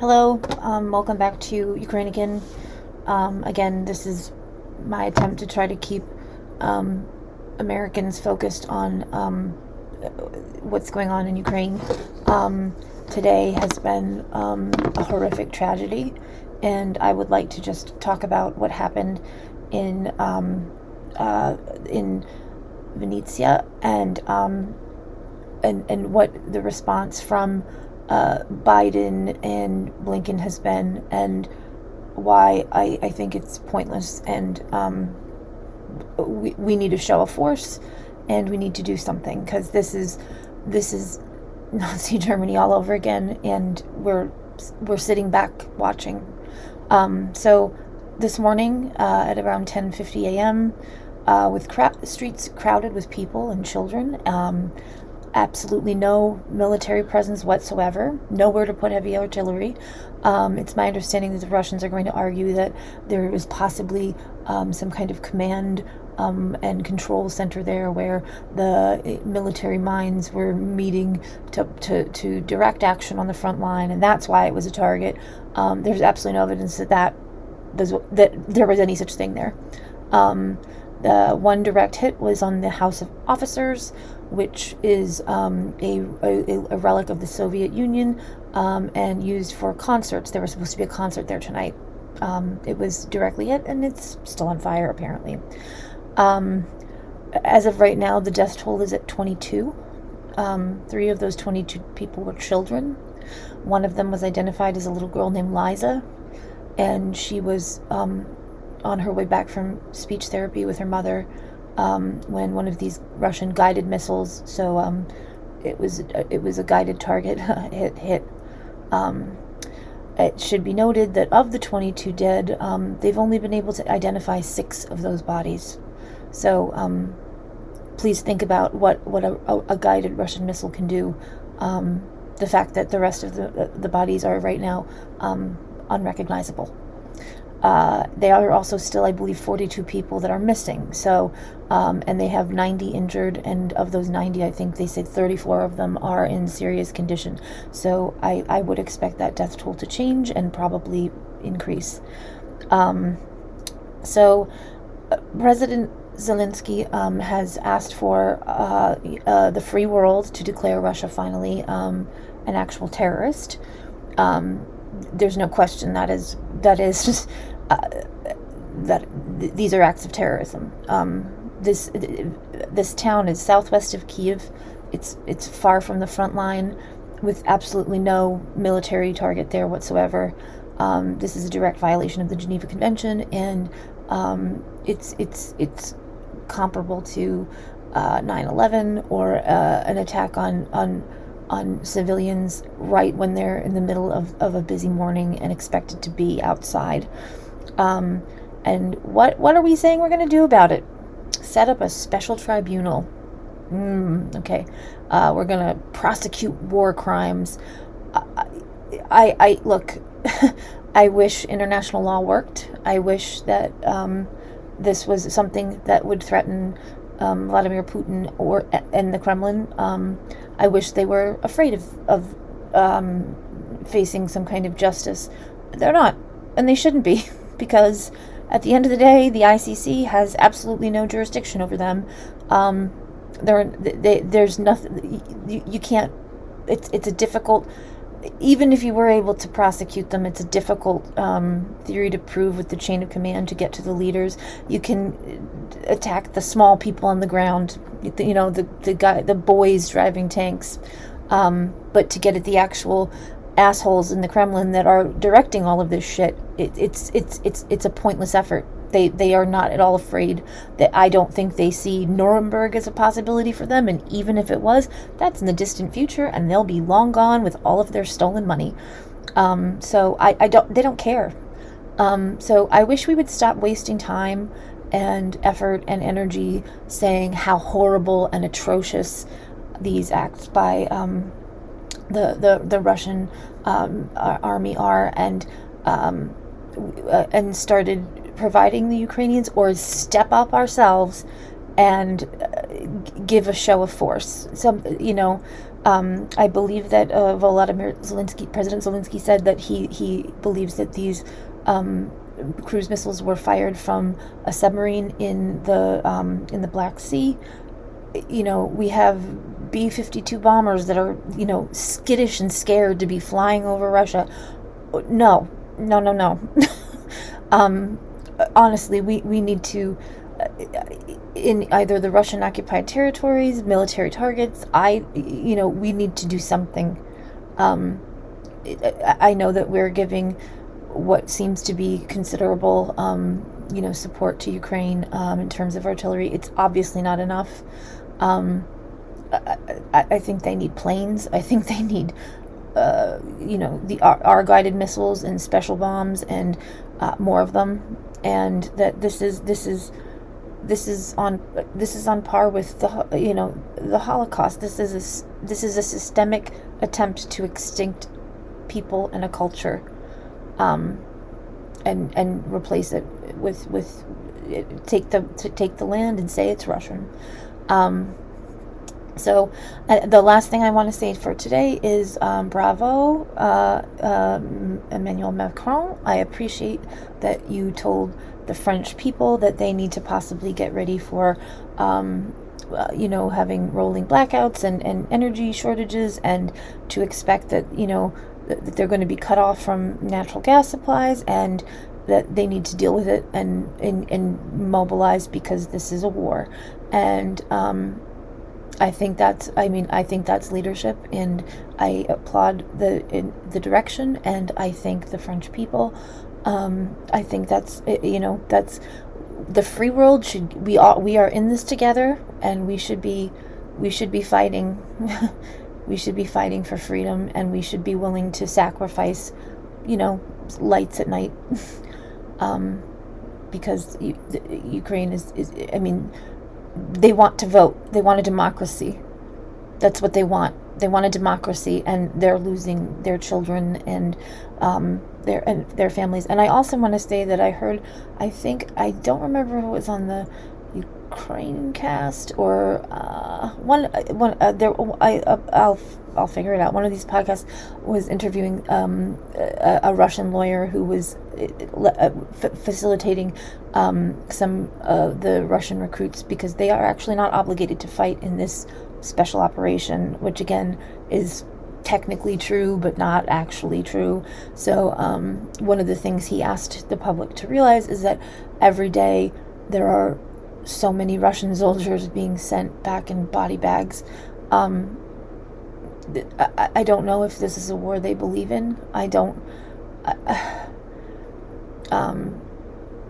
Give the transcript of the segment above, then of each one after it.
Hello, welcome back to Ukrainian. Again, this is my attempt to try to keep Americans focused on what's going on in Ukraine. Today has been a horrific tragedy, and I would like to just talk about what happened in Vinnytsia and what the response from Biden and Blinken has been, and why I think it's pointless, and we need to show a force, and we need to do something, because this is Nazi Germany all over again, and we're sitting back watching. So this morning at around 10:50 a.m., with streets crowded with people and children. Absolutely no military presence whatsoever, nowhere to put heavy artillery. It's my understanding that the Russians are going to argue that there was possibly some kind of command and control center there where the military minds were meeting to direct action on the front line, and that's why it was a target. There's absolutely no evidence that there was any such thing there. The one direct hit was on the House of Officers, which is a relic of the Soviet Union, and used for concerts. There was supposed to be a concert there tonight. It was directly hit, and it's still on fire, apparently. As of right now, the death toll is at 22. 3 of those 22 people were children. One of them was identified as a little girl named Liza, and she was on her way back from speech therapy with her mother when one of these Russian guided missiles, so it was a guided target, hit. It should be noted that of the 22 dead, they've only been able to identify 6 of those bodies. So please think about what a guided Russian missile can do. The fact that the rest of the bodies are right now unrecognizable. There are also still, I believe, 42 people that are missing. So, and they have 90 injured, and of those 90, I think they said 34 of them are in serious condition. So I would expect that death toll to change and probably increase. So President Zelensky has asked for the free world to declare Russia finally an actual terrorist. There's no question that these are acts of terrorism. This town is southwest of Kiev. It's far from the front line, with absolutely no military target there whatsoever. This is a direct violation of the Geneva Convention, and it's comparable to 9/11 or an attack on civilians right when they're in the middle of a busy morning and expected to be outside. And what are we saying we're going to do about it? Set up a special tribunal. Okay. We're going to prosecute war crimes. I look, I wish international law worked. I wish that this was something that would threaten Vladimir Putin and the Kremlin. I wish they were afraid of facing some kind of justice. They're not, and they shouldn't be, because at the end of the day, the ICC has absolutely no jurisdiction over them. There's nothing. You can't. It's a difficult. Even if you were able to prosecute them, it's a difficult theory to prove with the chain of command to get to the leaders. You can attack the small people on the ground, the boys driving tanks, but to get at the actual assholes in the Kremlin that are directing all of this shit, it's a pointless effort. They are not at all afraid. That I don't think they see Nuremberg as a possibility for them, and even if it was, that's in the distant future, and they'll be long gone with all of their stolen money. So they don't care. So I wish we would stop wasting time and effort and energy saying how horrible and atrocious these acts by the Russian army are, and started providing the Ukrainians, or step up ourselves and give a show of force. I believe that President Zelensky said that he believes that these cruise missiles were fired from a submarine in the Black Sea. We have B-52 bombers that are, skittish and scared to be flying over Russia. No. Honestly, we need to, in either the Russian occupied territories, military targets, we need to do something. I know that we're giving what seems to be considerable, support to Ukraine in terms of artillery. It's obviously not enough. I think they need planes. I think they need, our guided missiles and special bombs and more of them. And that this is on par with the Holocaust. This is a systemic attempt to extinct people and a culture, and replace it with take the land and say it's Russian. So the last thing I want to say for today is bravo, Emmanuel Macron. I appreciate that you told the French people that they need to possibly get ready for, having rolling blackouts and energy shortages, and to expect that, that they're going to be cut off from natural gas supplies, and that they need to deal with it and mobilize, because this is a war. And I think that's leadership, and I applaud the direction, and I thank the French people. I think that's the free world we are in this together, and we should be fighting. We should be fighting for freedom, and we should be willing to sacrifice, lights at night, because Ukraine is. They want to vote. They want a democracy. That's what they want. They want a democracy, and they're losing their children and their families. And I also want to say that I heard, I don't remember if it was on the Ukrainian cast or I'll figure it out. One of these podcasts was interviewing a Russian lawyer who was facilitating some of the Russian recruits, because they are actually not obligated to fight in this special operation, which again is technically true but not actually true. So one of the things he asked the public to realize is that every day there are so many Russian soldiers being sent back in body bags. I don't know if this is a war they believe in.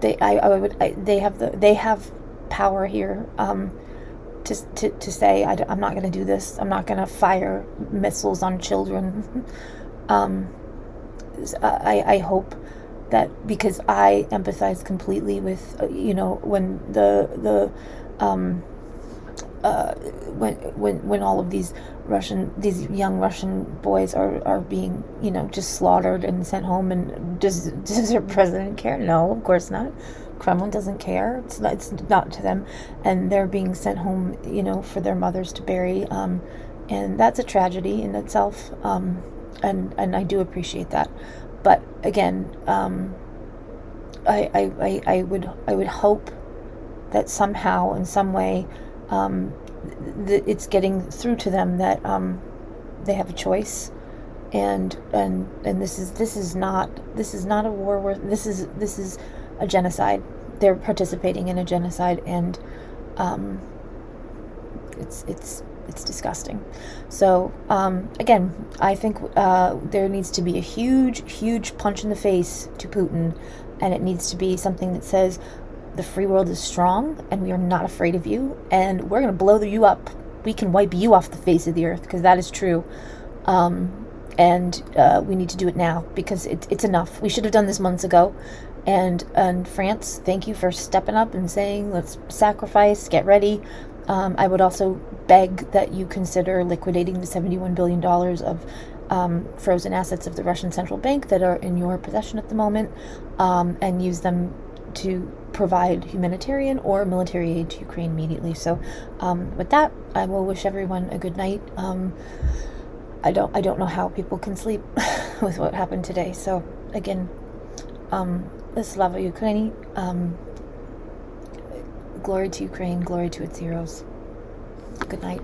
They have power here to say, I'm not going to do this. I'm not going to fire missiles on children. I hope that, because I empathize completely with when when all of these young Russian boys are being just slaughtered and sent home. And does their president care? No, of course not. Kremlin doesn't care. It's not to them, and they're being sent home for their mothers to bury, and that's a tragedy in itself, and I do appreciate that. But again, I would hope that somehow, in some way, it's getting through to them that they have a choice, and this is not a war where this is a genocide. They're participating in a genocide, and it's disgusting. So again, I think there needs to be a huge punch in the face to Putin, and it needs to be something that says, the free world is strong, and we are not afraid of you, and we're going to blow you up. We can wipe you off the face of the earth, because that is true. And we need to do it now, because it's enough. We should have done this months ago. And France, thank you for stepping up and saying, let's sacrifice, get ready. I would also beg that you consider liquidating the $71 billion of frozen assets of the Russian central bank that are in your possession at the moment, and use them to provide humanitarian or military aid to Ukraine immediately. So with that, I will wish everyone a good night. I don't know how people can sleep with what happened today. So again, Slava Ukraini, glory to Ukraine, glory to its heroes. Good night.